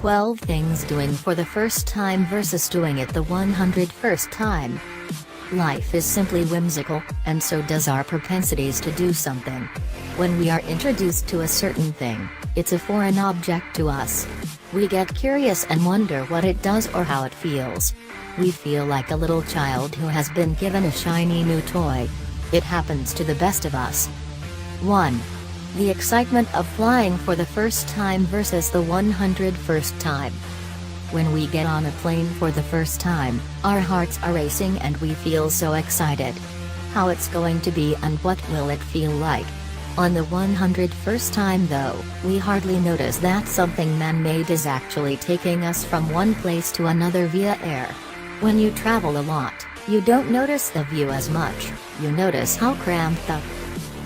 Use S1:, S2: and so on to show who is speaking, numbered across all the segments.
S1: 12 things doing for the first time versus doing it the 101st time. Life is simply whimsical, and so does our propensities to do something. When we are introduced to a certain thing, it's a foreign object to us. We get curious and wonder what it does or how it feels. We feel like a little child who has been given a shiny new toy. It happens to the best of us. 1. The excitement of flying for the first time versus the 101st time. When we get on a plane for the first time, our hearts are racing and we feel so excited. How it's going to be and what will it feel like. On the 101st time though, we hardly notice that something man-made is actually taking us from one place to another via air. When you travel a lot, you don't notice the view as much, you notice how cramped the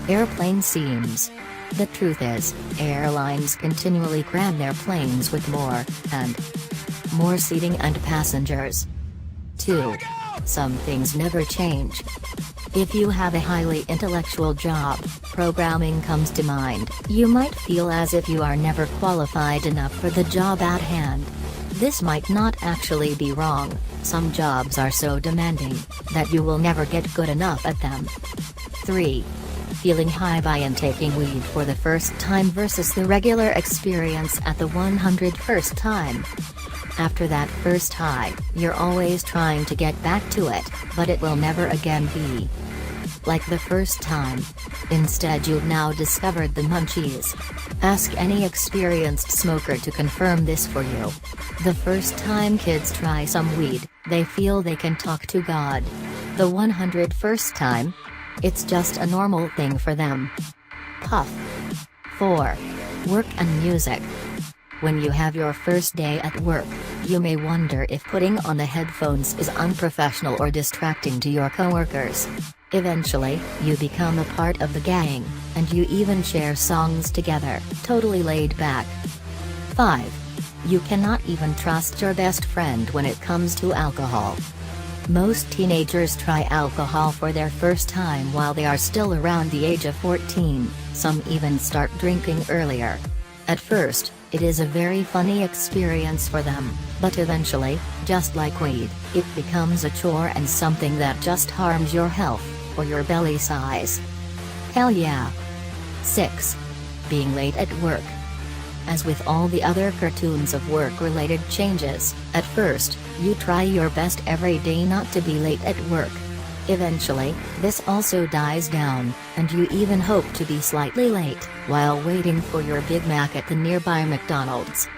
S1: airplane seems. The truth is, airlines continually cram their planes with more and more seating and passengers. 2. Some things never change. If you have a highly intellectual job, programming comes to mind. You might feel as if you are never qualified enough for the job at hand. This might not actually be wrong. Some jobs are so demanding that you will never get good enough at them. 3. Feeling high by taking weed for the first time versus the regular experience at the 101st time. After that first high, you're always trying to get back to it, but it will never again be like the first time. Instead, you've now discovered the munchies. Ask any experienced smoker to confirm this for you. The first time kids try some weed, they feel they can talk to God. The 101st time, it's just a normal thing for them. Puff. 4. Work and music. When you have your first day at work, you may wonder if putting on the headphones is unprofessional or distracting to your coworkers. Eventually, you become a part of the gang, and you even share songs together, totally laid back. 5. You cannot even trust your best friend when it comes to alcohol. Most teenagers try alcohol for their first time while they are still around the age of 14, some even start drinking earlier. At first, it is a very funny experience for them, but eventually, just like weed, it becomes a chore and something that just harms your health, or your belly size. Hell yeah. 6. Being late at work. As with all the other cartoons of work-related changes, at first, you try your best every day not to be late at work. Eventually, this also dies down, and you even hope to be slightly late, while waiting for your Big Mac at the nearby McDonald's.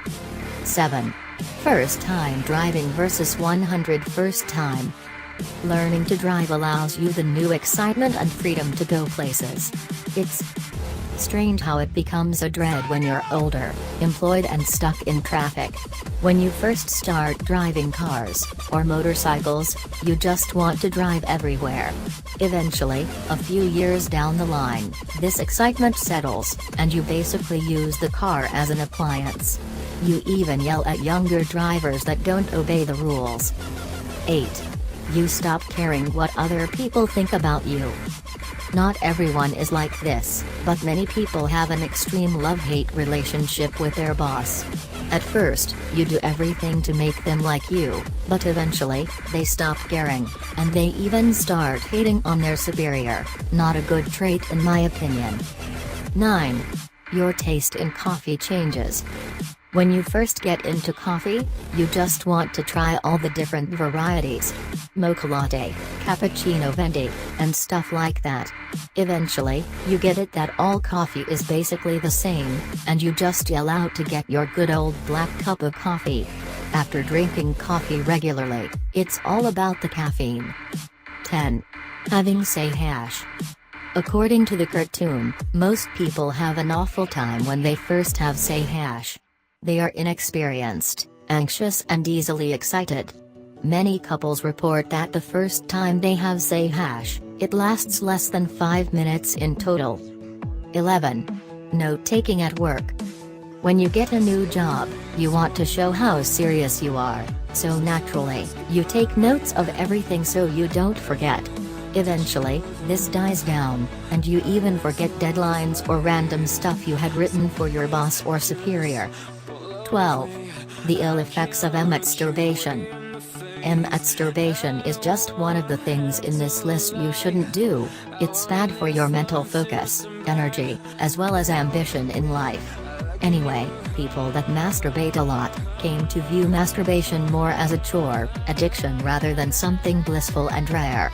S1: 7. First time driving versus 101st time. Learning to drive allows you the new excitement and freedom to go places. It's strange how it becomes a dread when you're older, employed and stuck in traffic. When you first start driving cars, or motorcycles, you just want to drive everywhere. Eventually, a few years down the line, this excitement settles, and you basically use the car as an appliance. You even yell at younger drivers that don't obey the rules. 8. You stop caring what other people think about you. Not everyone is like this, but many people have an extreme love-hate relationship with their boss. At first, you do everything to make them like you, but eventually, they stop caring, and they even start hating on their superior. Not a good trait in my opinion. 9. Your taste in coffee changes. When you first get into coffee, you just want to try all the different varieties. Mocha latte, cappuccino venti, and stuff like that. Eventually, you get it that all coffee is basically the same, and you just yell out to get your good old black cup of coffee. After drinking coffee regularly, it's all about the caffeine. 10. Having say hash. According to the cartoon, most people have an awful time when they first have say hash. They are inexperienced, anxious and easily excited. Many couples report that the first time they have say hash, it lasts less than 5 minutes in total. 11. Note-taking at work. When you get a new job, you want to show how serious you are, so naturally, you take notes of everything so you don't forget. Eventually, this dies down, and you even forget deadlines or random stuff you had written for your boss or superior. 12. The ill effects of masturbation. Masturbation is just one of the things in this list you shouldn't do. It's bad for your mental focus, energy, as well as ambition in life. Anyway, people that masturbate a lot came to view masturbation more as a chore, addiction rather than something blissful and rare.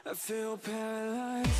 S2: I feel paralyzed.